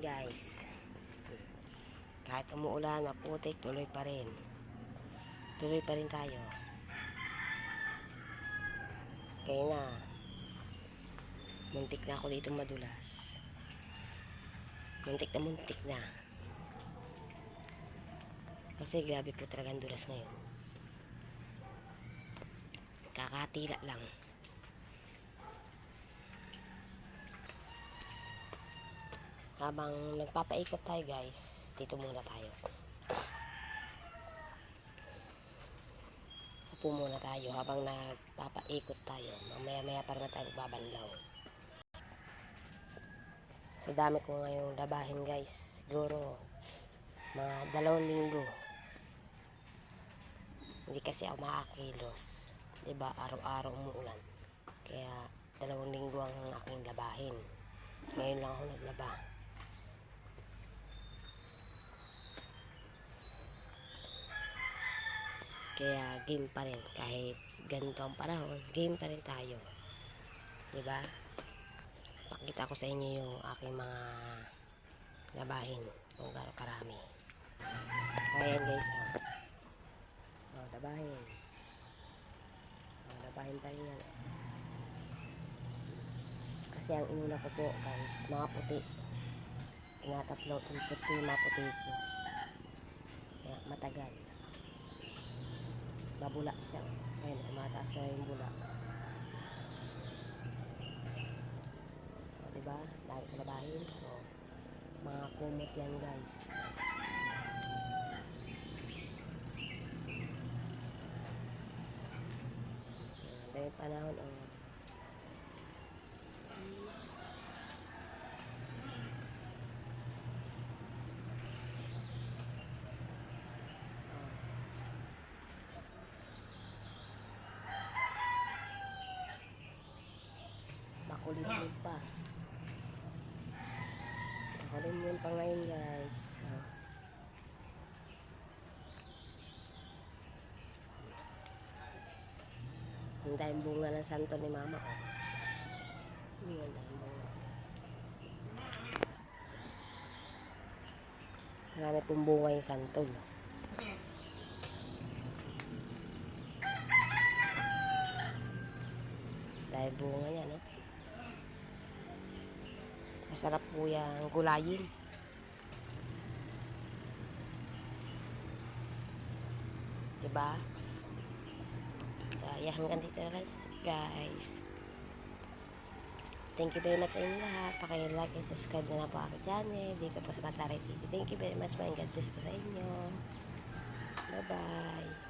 guys. Kahit umuulan, maputik, tuloy pa rin. Tuloy pa rin tayo. Kaya na. Muntik na ako dito madulas. Muntik na. Kasi grabe po talaga ang dulas ngayon. Kakatila lang. Habang nagpapaikot tayo guys, dito muna tayo. Upo muna tayo habang nagpapaikot tayo. Mamaya-maya para na tayo magbabanlaw. Sa dami ko ngayong labahin guys. Siguro mga 2 linggo. Hindi kasi ako makakilos. Diba? Araw-araw umuulan. Kaya 2 linggo ang aking labahin. Ngayon lang ako naglaba. Kaya game pa rin. Kahit ganito ang panahon, game pa rin tayo. Diba? Pakita ko sa inyo yung aking mga labahin. Kung gaano karami. Ayan guys. Labahin. Labahin pa rin yan. Kasi ang inuna ko po guys, mga puti. Tinataplow yung puti, mga puti ko. Kaya matagal. Mabula siya. Ayun, tumataas na yung bula. O, diba? Dahil ko labahin. O, mga kumot yan guys. Dahil panahon, o. Makulimlim pa. Makulimlim pa ngayon guys. Ang dahil bunga ng santo ni mama ko. Ang dahil bunga. Marami pong bunga yung santol. Dahil bunga niya, no? Masarap po yung gulayin. Diba? Kaya hanggang dito na lang guys. Thank you very much sa inyo lahat. Paki-like and subscribe na lang po aking channel. Dito po sa Matlaray TV. Thank you very much. God bless po sa inyo. Bye bye.